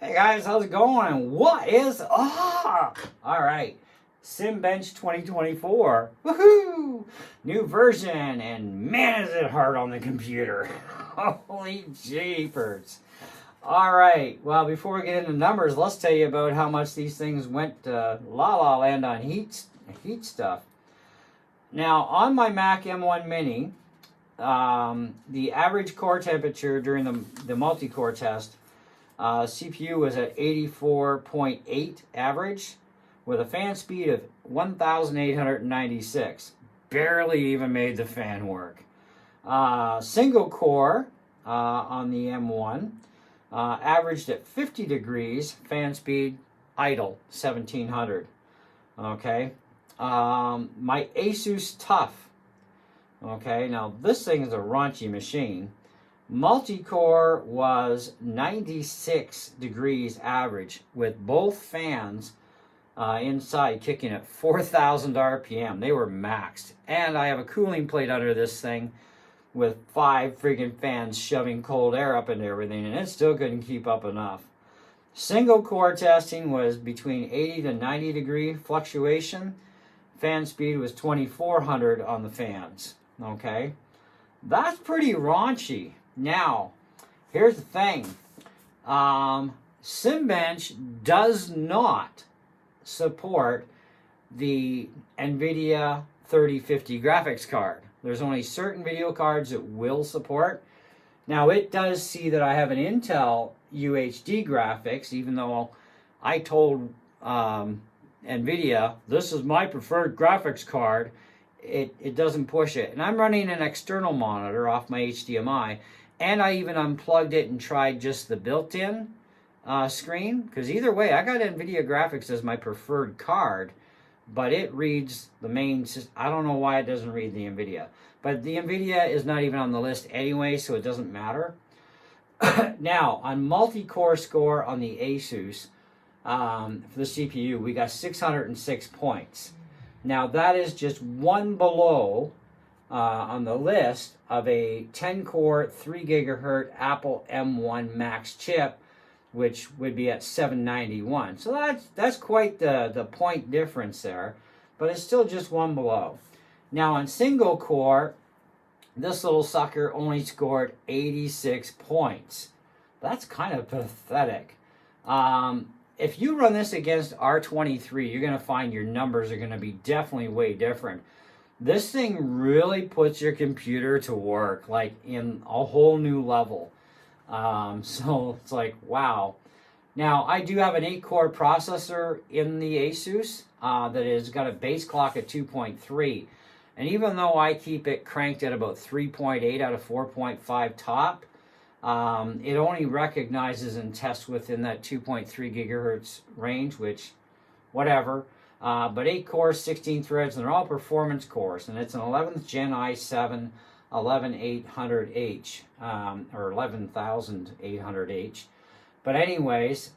Hey guys, how's it going? What is up? All right, Cinebench 2024. Woohoo! New version, and man, is it hard on the computer. Holy jeepers. All right, well, before we get into numbers, let's tell you about how much these things went La La Land on heat stuff. Now, on my Mac M1 Mini, the average core temperature during the multi-core test, CPU was at 84.8 average with a fan speed of 1,896. Barely even made the fan work. Single core on the M1 averaged at 50 degrees, fan speed idle 1700. Okay. My Asus Tuf. Okay, now this thing is a raunchy machine. Multi-core was 96 degrees average with both fans inside kicking at 4,000 RPM. They were maxed. And I have a cooling plate under this thing with 5 freaking fans shoving cold air up into everything, and it still couldn't keep up enough. Single core testing was between 80 to 90 degree fluctuation. Fan speed was 2,400 on the fans. Okay, that's pretty raunchy. Now, here's the thing. Cinebench does not support the NVIDIA 3050 graphics card. There's only certain video cards it will support. Now, it does see that I have an Intel UHD graphics, even though I told NVIDIA, this is my preferred graphics card. It doesn't push it. And I'm running an external monitor off my HDMI, and I even unplugged it and tried just the built-in screen, because either way, I got NVIDIA graphics as my preferred card, but it reads the main system. I don't know why it doesn't read the NVIDIA, but the NVIDIA is not even on the list anyway, so it doesn't matter. Now, on multi-core score on the Asus, for the CPU, we got 606 points. Now, that is just one below on the list of a 10-core, 3 gigahertz Apple M1 Max chip, which would be at 791. So that's quite the point difference there, but it's still just one below. Now, on single core, this little sucker only scored 86 points. That's kind of pathetic. If you run this against R23, you're going to find your numbers are going to be definitely way different. This thing really puts your computer to work, like in a whole new level. So it's like, wow. Now, I do have an 8-core processor in the Asus that has got a base clock at 2.3. And even though I keep it cranked at about 3.8 out of 4.5 top, it only recognizes and tests within that 2.3 gigahertz range, which, whatever. But 8 cores, 16 threads, and they're all performance cores. And it's an 11th Gen i7 11800H, or 11800H. But anyways,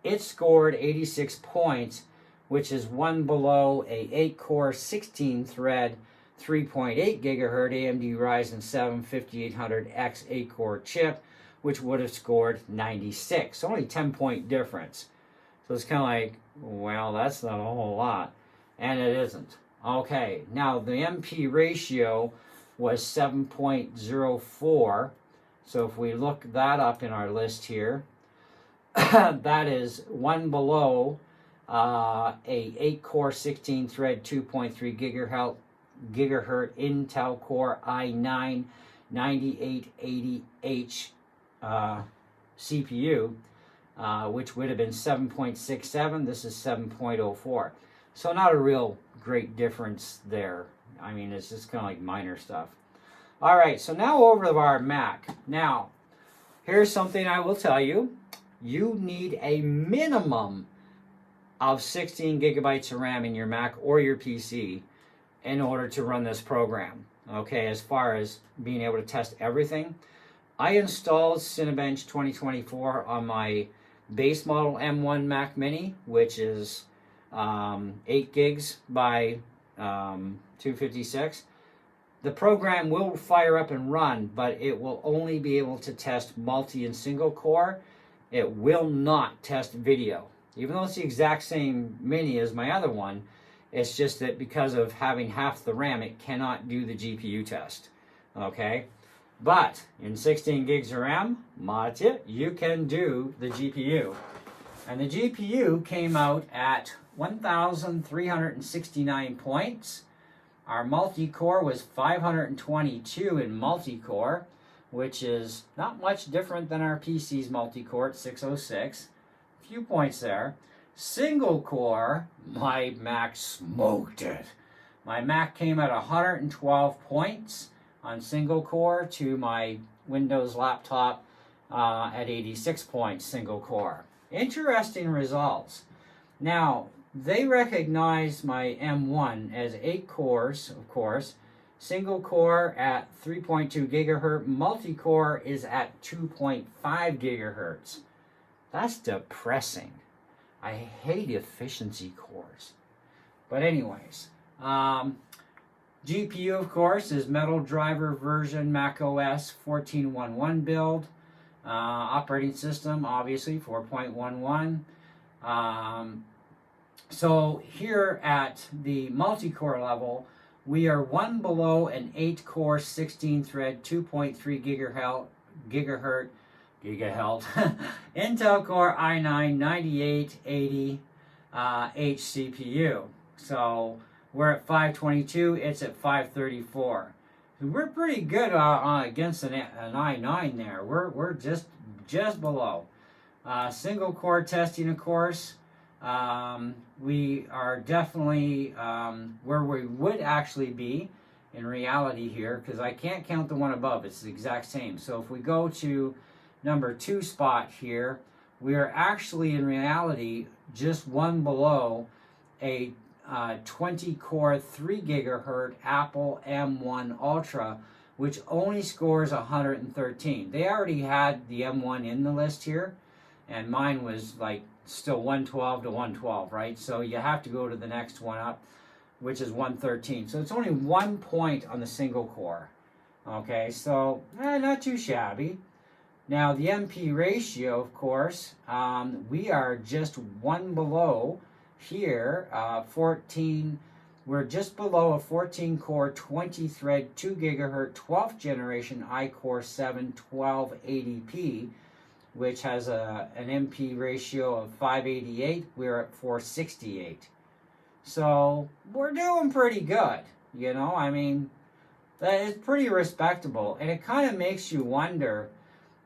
it scored 86 points, which is one below a 8-core, 16-thread, 3.8 gigahertz AMD Ryzen 7 5800X 8-core chip, which would have scored 96. Only 10-point difference. So it's kind of like, well, that's not a whole lot. And it isn't. Okay, now the MP ratio was 7.04. So if we look that up in our list here, that is one below a 8-core, 16-thread, 2.3 gigahertz Intel Core i9 9880H CPU, which would have been 7.67. This is 7.04. So not a real great difference there. I mean, it's just kind of like minor stuff. All right, so now over to our Mac. Now, here's something I will tell you. You need a minimum of 16 gigabytes of RAM in your Mac or your PC in order to run this program. Okay, as far as being able to test everything. I installed Cinebench 2024 on my base model M1 Mac Mini, which is 8 gigs by 256. The program will fire up and run, but it will only be able to test multi and single core it will not test video. Even though it's the exact same mini as my other one, it's just that because of having half the RAM, it cannot do the GPU test. Okay? But in 16 gigs of RAM, you can do the GPU. And the GPU came out at 1,369 points. Our multi-core was 522 in multi-core, which is not much different than our PC's multi-core at 606. A few points there. Single core, my Mac smoked it. My Mac came at 112 points on single core to my Windows laptop at 86 points single core. Interesting results. Now, they recognize my M1 as 8 cores, of course. Single core at 3.2 gigahertz. Multi-core is at 2.5 gigahertz. That's depressing. I hate efficiency cores. But anyways, GPU, of course, is Metal Driver version Mac OS 14.11 build. Operating system, obviously, 4.11. So here at the multi-core level, we are one below an 8-core, 16-thread, 2.3 gigahertz Intel Core i9-9880H CPU. So we're at 522, it's at 534. We're pretty good against an i9 there. We're just below. Single core testing, of course. We are definitely where we would actually be in reality here, because I can't count the one above. It's the exact same. So if we go to number 2 spot here, we are actually in reality just one below a 20-core 3 gigahertz Apple M1 Ultra, which only scores 113. They already had the M1 in the list here, and mine was like still 112 to 112, right? So you have to go to the next one up, which is 113. So it's only 1 point on the single core. Okay, so not too shabby. Now the MP ratio, of course, we are just one below here, 14. We're just below a 14-core, 20-thread, 2 gigahertz, 12th generation iCore 7 1280p, which has an MP ratio of 588. We're at 468. So we're doing pretty good, you know. I mean, that is pretty respectable, and it kind of makes you wonder,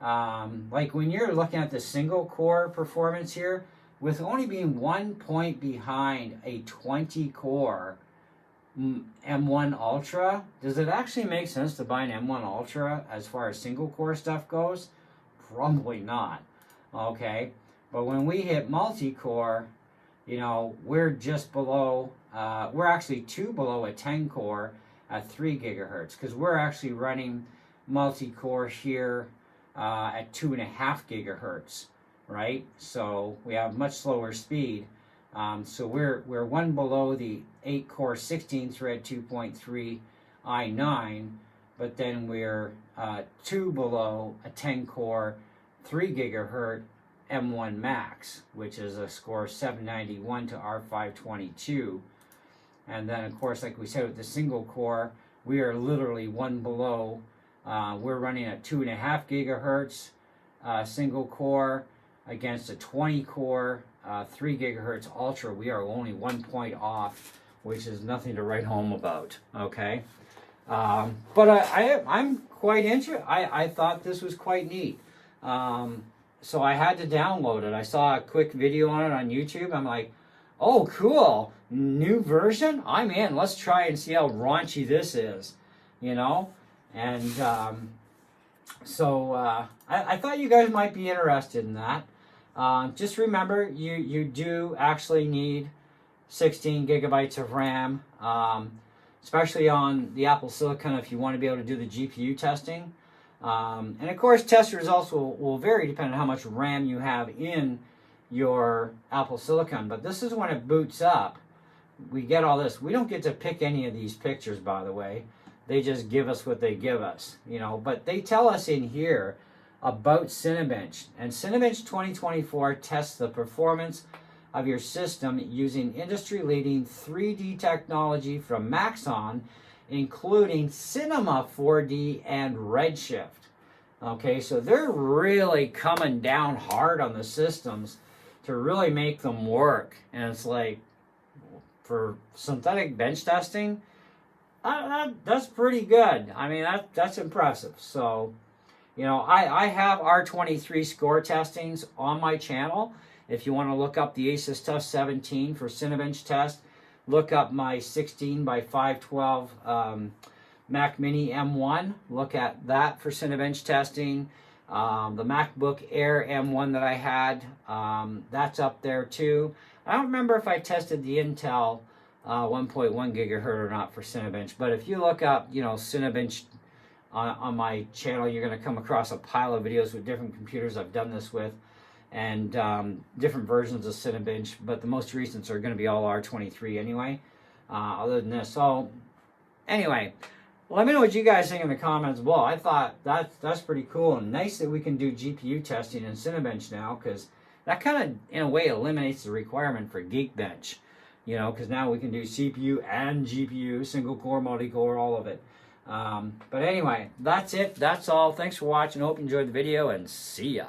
like when you're looking at the single core performance here, with only being 1 point behind a 20-core M1 Ultra, does it actually make sense to buy an M1 Ultra as far as single core stuff goes? Probably not. Okay, but when we hit multi-core, you know, we're just below, we're actually 2 below a 10-core at 3 gigahertz, because we're actually running multi-core here at 2.5 gigahertz, right? So we have much slower speed. So we're one below the 8-core 16-thread 2.3 i9, but then we're 2 below a 10-core 3 gigahertz M1 Max, which is a score 791 to R522. And then, of course, like we said, with the single core, we are literally one below. We're running at 2.5 gigahertz single core against a 20-core 3 gigahertz Ultra. We are only 1 point off, which is nothing to write home about. Okay, but I'm quite interested. I thought this was quite neat. So I had to download it. I saw a quick video on it on YouTube. I'm like, oh, cool, new version? I'm in. Let's try and see how raunchy this is, you know? And so I thought you guys might be interested in that. Just remember, you do actually need 16 gigabytes of RAM, especially on the Apple Silicon if you want to be able to do the GPU testing. And of course, test results will vary depending on how much RAM you have in your Apple Silicon. But this is when it boots up. We get all this. We don't get to pick any of these pictures, by the way. They just give us what they give us, you know. But they tell us in here about Cinebench. And Cinebench 2024 tests the performance of your system using industry-leading 3D technology from Maxon, including Cinema 4D and Redshift. Okay, so they're really coming down hard on the systems to really make them work. And it's like, for synthetic bench testing, that's pretty good. I mean, that's impressive. So, you know, I have R23 score testings on my channel. If you want to look up the Asus Tuf 17 for Cinebench test, look up my 16 by 512 Mac Mini M1. Look at that for Cinebench testing. The MacBook Air M1 that I had, that's up there too. I don't remember if I tested the Intel 1.1 gigahertz or not for Cinebench, but if you look up, you know, Cinebench on my channel, you're going to come across a pile of videos with different computers I've done this with, and different versions of Cinebench, but the most recent are going to be all R23 anyway, other than this. So, anyway, let me know what you guys think in the comments below. I thought that's pretty cool and nice that we can do GPU testing in Cinebench now, because that kind of, in a way, eliminates the requirement for Geekbench. You know, because now we can do CPU and GPU, single core, multi-core, all of it. But anyway, that's it. That's all. Thanks for watching. Hope you enjoyed the video, and see ya.